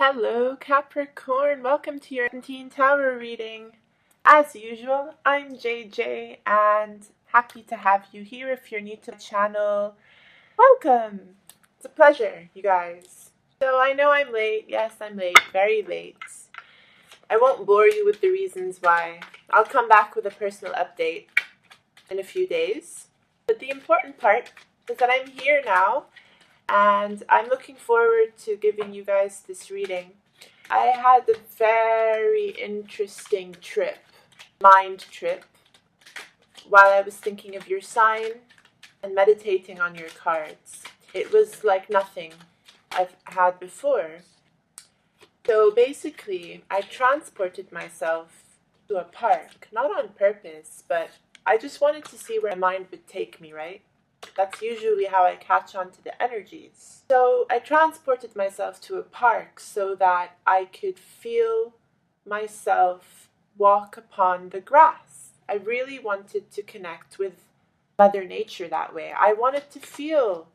Hello Capricorn, welcome to your 17 Tower reading. As usual, I'm JJ and happy to have you here. If you're new to the channel, welcome. It's a pleasure, you guys. So I know I'm late. Yes, I'm late, very late. I won't bore you with the reasons why. I'll come back with a personal update in a few days. But the important part is that I'm here now and I'm looking forward to giving you guys this reading. I had a very interesting mind trip, while I was thinking of your sign and meditating on your cards. It was like nothing I've had before. So basically, I transported myself to a park, not on purpose, but I just wanted to see where my mind would take me, right? That's usually how I catch on to the energies. So I transported myself to a park so that I could feel myself walk upon the grass. I really wanted to connect with Mother Nature that way. I wanted to feel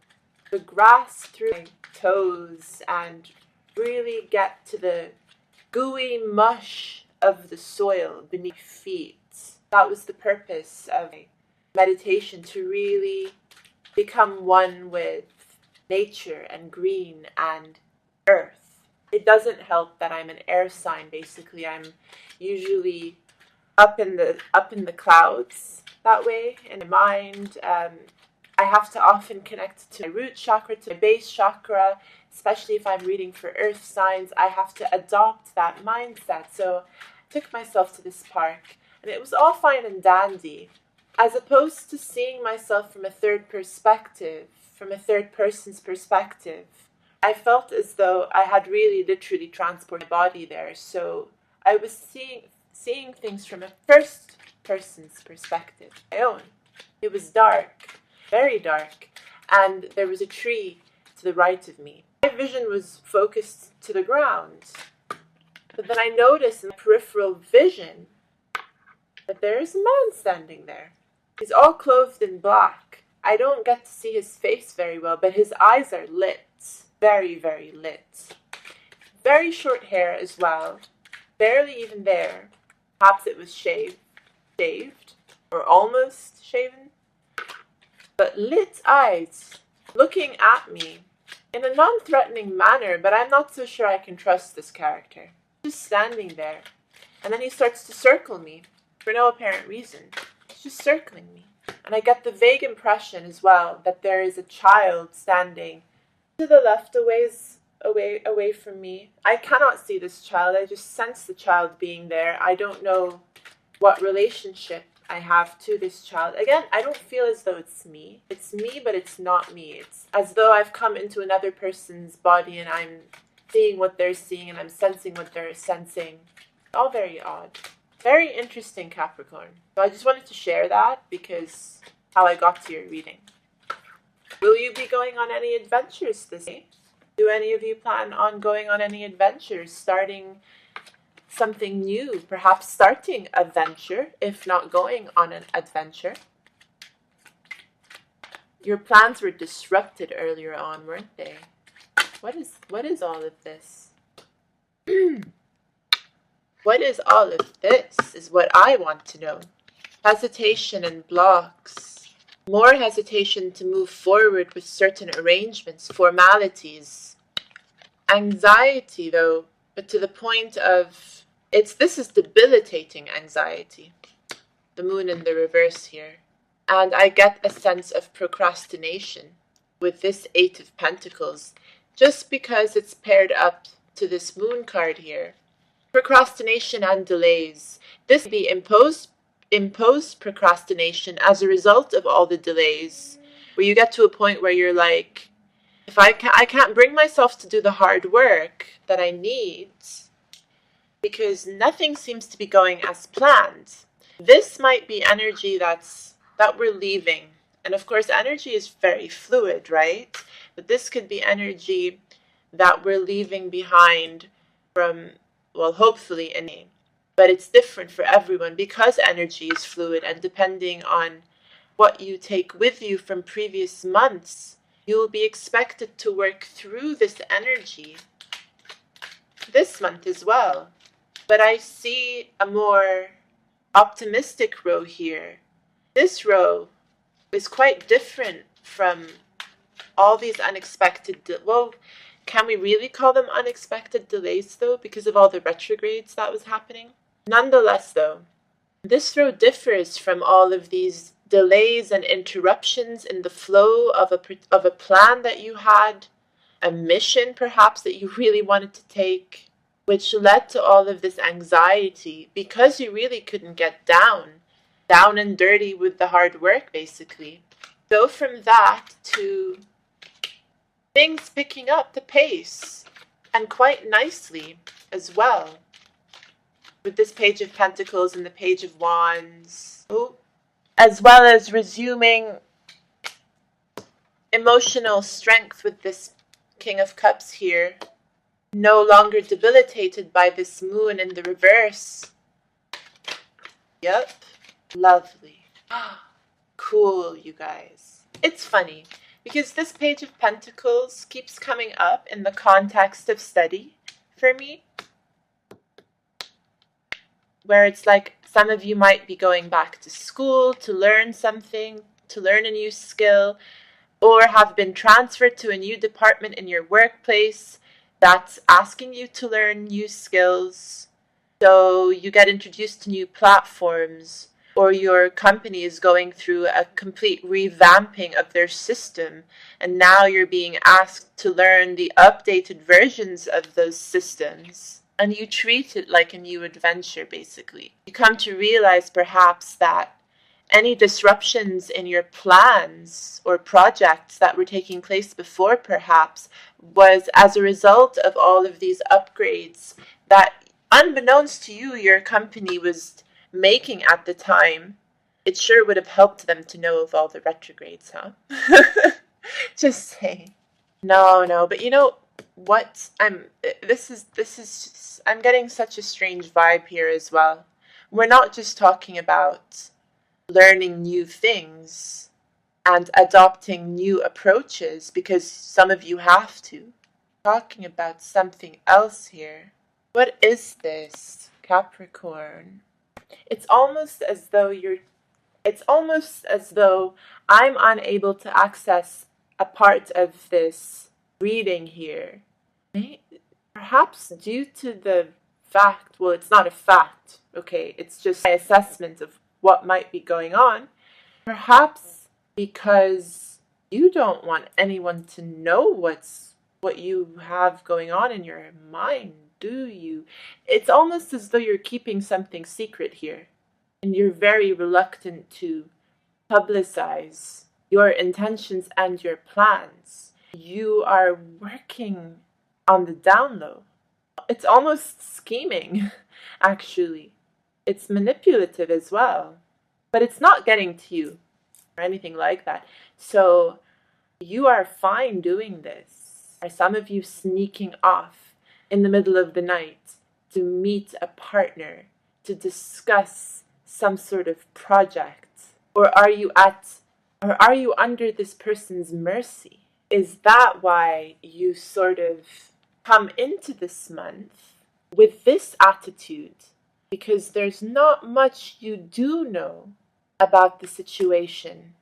the grass through my toes and really get to the gooey mush of the soil beneath feet. That was the purpose of meditation, to really become one with nature and green and earth. It doesn't help that I'm an air sign. Basically, I'm usually up in the clouds that way in my mind. I have to often connect to my root chakra, to my base chakra, especially if I'm reading for earth signs. I have to adopt that mindset. So I took myself to this park, and it was all fine and dandy. As opposed to seeing myself from a third perspective, from a third person's perspective, I felt as though I had really literally transported my body there. So I was seeing things from a first person's perspective, my own. It was dark, very dark, and there was a tree to the right of me. My vision was focused to the ground, but then I noticed in my peripheral vision that there is a man standing there. He's all clothed in black. I don't get to see his face very well, but his eyes are lit. Very, very lit. Very short hair as well. Barely even there. Perhaps it was shaved, or almost shaven. But lit eyes, looking at me in a non-threatening manner, but I'm not so sure I can trust this character. Just standing there. And then he starts to circle me for no apparent reason. Just circling me. And I get the vague impression as well that there is a child standing to the left, away from me. I cannot see this child. I just sense the child being there. I don't know what relationship I have to this child. Again, I don't feel as though it's me. It's me, but it's not me. It's as though I've come into another person's body and I'm seeing what they're seeing and I'm sensing what they're sensing. All very odd. Very interesting, Capricorn. So I just wanted to share that because how I got to your reading. Will you be going on any adventures this day? Do any of you plan on going on any adventures, starting something new, perhaps starting a venture, if not going on an adventure? Your plans were disrupted earlier on, weren't they? What is all of this? What is all of this is what I want to know. Hesitation and blocks. More hesitation to move forward with certain arrangements, formalities. Anxiety though, but to the point of, this is debilitating anxiety. The moon in the reverse here. And I get a sense of procrastination with this Eight of Pentacles, just because it's paired up to this moon card here. Procrastination and delays. This be imposed procrastination as a result of all the delays, where you get to a point where you're like, if I can't bring myself to do the hard work that I need because nothing seems to be going as planned. This might be energy that we're leaving. And of course, energy is very fluid, right? But this could be energy that we're leaving behind from, well, hopefully, but it's different for everyone because energy is fluid, and depending on what you take with you from previous months, you will be expected to work through this energy this month as well. But I see a more optimistic row here. This row is quite different from all these unexpected, well, can we really call them unexpected delays though, because of all the retrogrades that was happening? Nonetheless though, this row differs from all of these delays and interruptions in the flow of a plan that you had, a mission perhaps that you really wanted to take, which led to all of this anxiety because you really couldn't get down and dirty with the hard work basically. Go from that to things picking up the pace, and quite nicely as well. With this Page of Pentacles and the Page of Wands. Ooh. As well as resuming emotional strength with this King of Cups here. No longer debilitated by this moon in the reverse. Yep. Lovely. Cool, you guys. It's funny, because this Page of Pentacles keeps coming up in the context of study for me. Where it's like some of you might be going back to school to learn something, to learn a new skill, or have been transferred to a new department in your workplace that's asking you to learn new skills. So you get introduced to new platforms, or your company is going through a complete revamping of their system, and now you're being asked to learn the updated versions of those systems. And you treat it like a new adventure, basically. You come to realize perhaps that any disruptions in your plans or projects that were taking place before perhaps was as a result of all of these upgrades that, unbeknownst to you, your company was making at the time. It sure would have helped them to know of all the retrogrades, huh? Just saying. No, but you know what? I'm getting such a strange vibe here as well. We're not just talking about learning new things and adopting new approaches because some of you have to. Talking about something else here. What is this, Capricorn? It's almost as though I'm unable to access a part of this reading here. Perhaps due to the fact, well, it's not a fact, okay, it's just my assessment of what might be going on. Perhaps because you don't want anyone to know what you have going on in your mind, do you? It's almost as though you're keeping something secret here, and you're very reluctant to publicize your intentions and your plans. You are working on the down low. It's almost scheming, actually. It's manipulative as well. But it's not getting to you or anything like that. So you are fine doing this. Are some of you sneaking off in the middle of the night to meet a partner, to discuss some sort of project? Or are you under this person's mercy? Is that why you sort of come into this month with this attitude? Because there's not much you do know about the situation.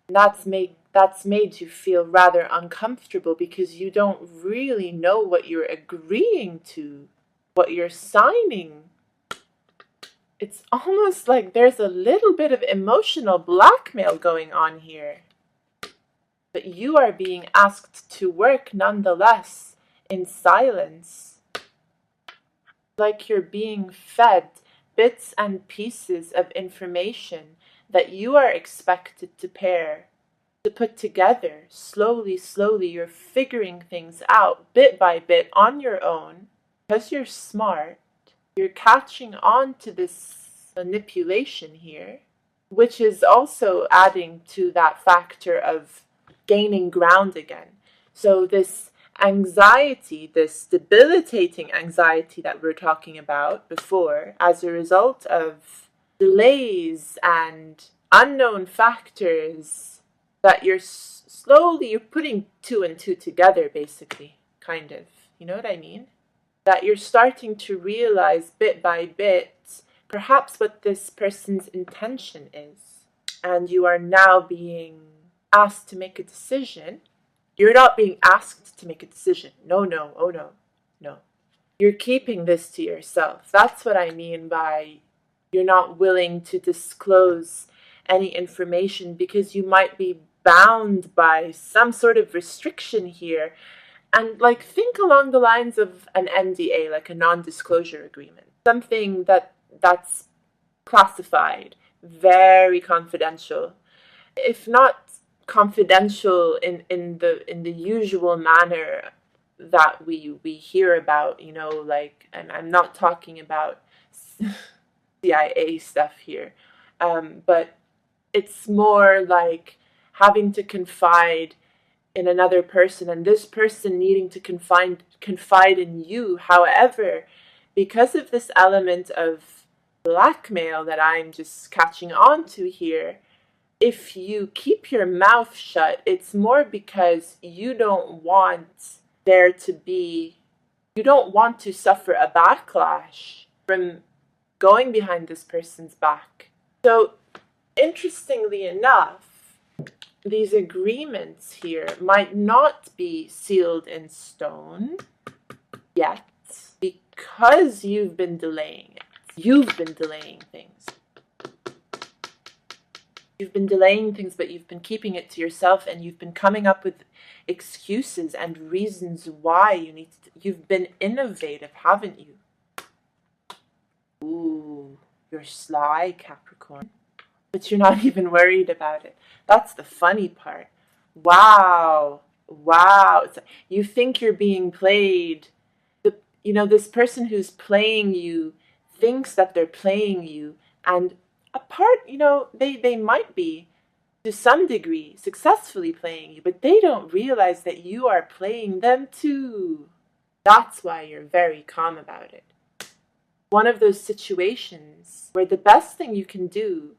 That's made you feel rather uncomfortable because you don't really know what you're agreeing to, what you're signing. It's almost like there's a little bit of emotional blackmail going on here. But you are being asked to work nonetheless in silence. Like you're being fed bits and pieces of information that you are expected to pair, to put together. Slowly, you're figuring things out bit by bit on your own. Because you're smart, you're catching on to this manipulation here, which is also adding to that factor of gaining ground again. So this anxiety, this debilitating anxiety that we were talking about before, as a result of delays and unknown factors, that you're slowly putting two and two together, basically, kind of. You know what I mean? that you're starting to realize bit by bit perhaps what this person's intention is. And you are now being asked to make a decision. You're not being asked to make a decision. No, oh no, no. You're keeping this to yourself. That's what I mean by you're not willing to disclose any information because you might be bound by some sort of restriction here. And think along the lines of an NDA, like a non-disclosure agreement. Something that's classified, very confidential. If not confidential in the usual manner that we hear about, and I'm not talking about CIA stuff here, but it's more like having to confide in another person and this person needing to confide in you. However, because of this element of blackmail that I'm just catching on to here, if you keep your mouth shut, it's more because you don't want to suffer a backlash from going behind this person's back. So, interestingly enough, these agreements here might not be sealed in stone yet because you've been delaying it. You've been delaying things. You've been delaying things, but you've been keeping it to yourself, and you've been coming up with excuses and reasons why you need to. You've been innovative, haven't you? Ooh, you're sly, Capricorn. But you're not even worried about it. That's the funny part. Wow. You think you're being played. This person who's playing you thinks that they're playing you, and a part, they might be, to some degree, successfully playing you, but they don't realize that you are playing them too. That's why you're very calm about it. One of those situations where the best thing you can do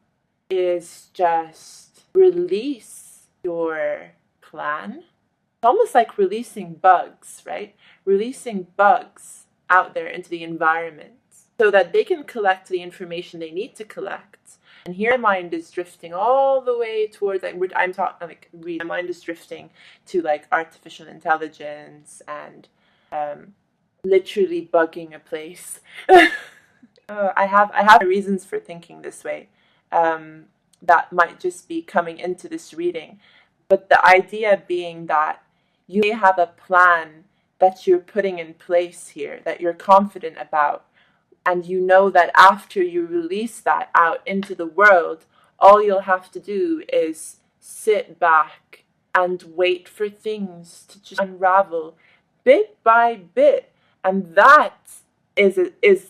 is just release your plan. It's almost like releasing bugs, right? Releasing bugs out there into the environment so that they can collect the information they need to collect. And here my mind is drifting all the way towards, I'm talking, my mind is drifting to artificial intelligence and literally bugging a place. I have reasons for thinking this way. That might just be coming into this reading. But the idea being that you may have a plan that you're putting in place here, that you're confident about, and you know that after you release that out into the world, all you'll have to do is sit back and wait for things to just unravel bit by bit. And that is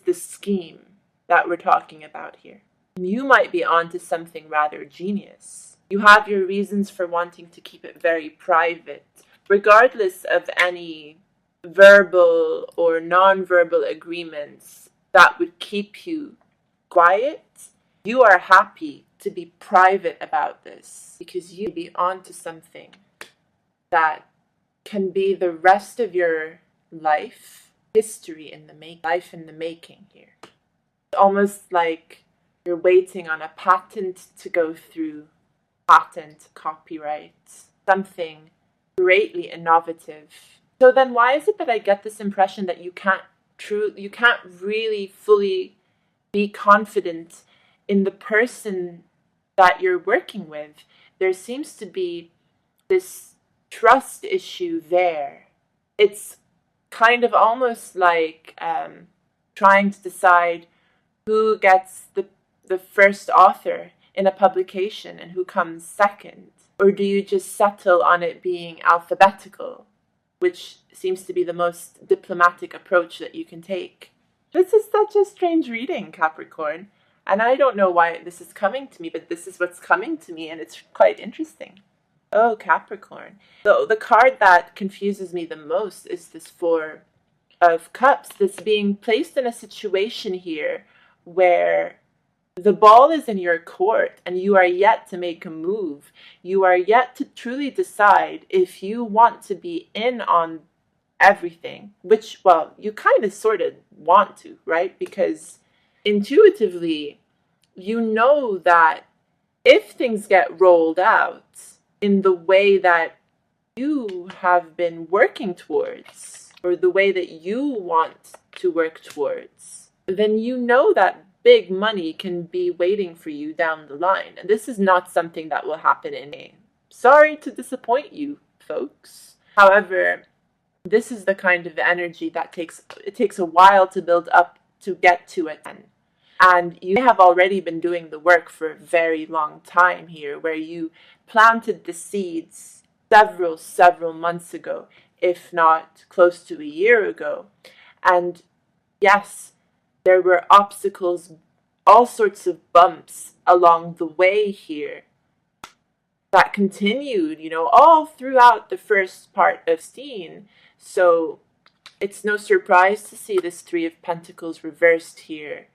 the scheme that we're talking about here. You might be onto something rather genius. You have your reasons for wanting to keep it very private, regardless of any verbal or non-verbal agreements that would keep you quiet. You are happy to be private about this because you be onto something that can be the rest of your life, life in the making here. It's almost like you're waiting on a patent to go through, copyright, something greatly innovative. So then why is it that I get this impression that you can't really fully be confident in the person that you're working with? There seems to be this trust issue there. It's kind of almost like trying to decide who gets the first author in a publication and who comes second. Or do you just settle on it being alphabetical, which seems to be the most diplomatic approach that you can take? This is such a strange reading, Capricorn. And I don't know why this is coming to me, but this is what's coming to me, and it's quite interesting. Oh, Capricorn. So the card that confuses me the most is this Four of Cups. This being placed in a situation here where the ball is in your court and you are yet to make a move. You are yet to truly decide if you want to be in on everything, which, well, you kind of sort of want to, right? Because intuitively, you know that if things get rolled out in the way that you have been working towards, or the way that you want to work towards, then you know that big money can be waiting for you down the line. And this is not something that will happen in May. Sorry to disappoint you, folks. However, this is the kind of energy that takes a while to build up to get to it. And you have already been doing the work for a very long time here, where you planted the seeds several months ago, if not close to a year ago. And yes, there were obstacles, all sorts of bumps along the way here that continued, all throughout the first part of Steen. So it's no surprise to see this Three of Pentacles reversed here,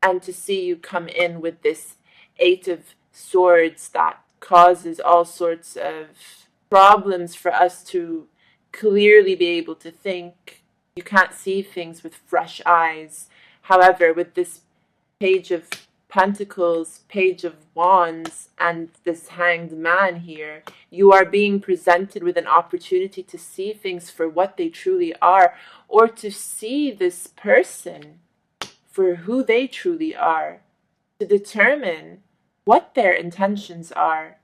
and to see you come in with this Eight of Swords that causes all sorts of problems for us to clearly be able to think. You can't see things with fresh eyes. However, with this Page of Pentacles, Page of Wands, and this Hanged Man here, you are being presented with an opportunity to see things for what they truly are, or to see this person for who they truly are, to determine what their intentions are.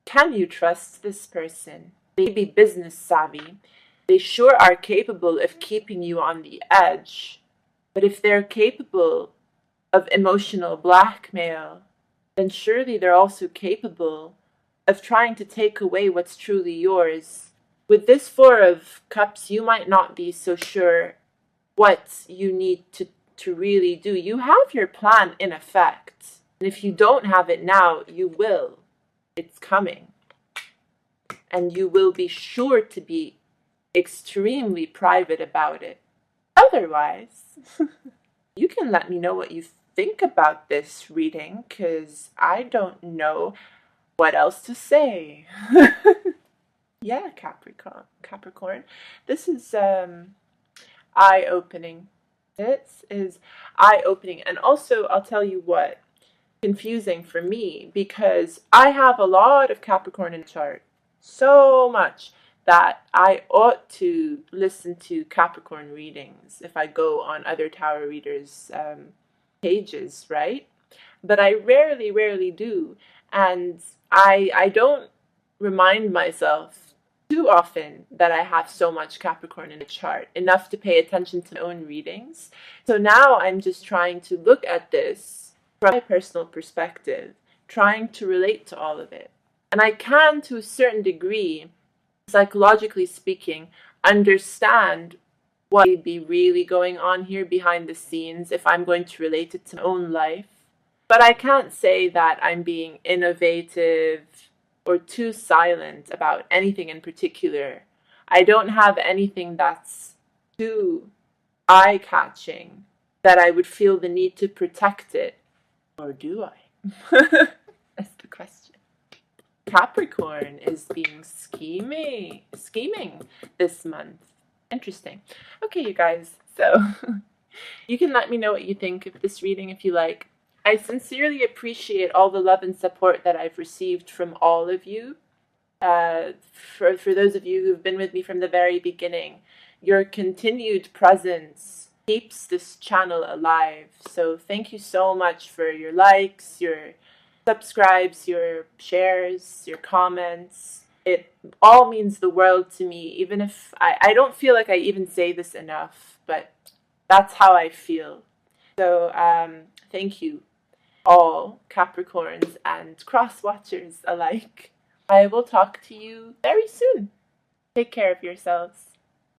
Can you trust this person? They may be business savvy. They sure are capable of keeping you on the edge. But if they're capable of emotional blackmail, then surely they're also capable of trying to take away what's truly yours. With this Four of Cups, you might not be so sure what you need to really do. You have your plan in effect. And if you don't have it now, you will. It's coming. And you will be sure to be extremely private about it. Otherwise, you can let me know what you think about this reading, because I don't know what else to say. Yeah, Capricorn. This is eye-opening. This is eye-opening. And also, I'll tell you what, confusing for me, because I have a lot of Capricorn in the chart. So much that I ought to listen to Capricorn readings if I go on other tarot readers' pages, right? But I rarely do. And I don't remind myself too often that I have so much Capricorn in the chart, enough to pay attention to my own readings. So now I'm just trying to look at this from my personal perspective, trying to relate to all of it. And I can, to a certain degree, psychologically speaking, understand what may be really going on here behind the scenes if I'm going to relate it to my own life. But I can't say that I'm being innovative or too silent about anything in particular. I don't have anything that's too eye-catching that I would feel the need to protect it. Or do I? That's the question. Capricorn is being scheming this month. Interesting. Okay, you guys, so you can let me know what you think of this reading if you like. I sincerely appreciate all the love and support that I've received from all of you. For those of you who've been with me from the very beginning, your continued presence keeps this channel alive. So thank you so much for your likes, your subscribes, your shares, your comments. It all means the world to me, even if I don't feel like I even say this enough, but that's how I feel. So thank you all, Capricorns and cross-watchers alike. I will talk to you very soon. Take care of yourselves.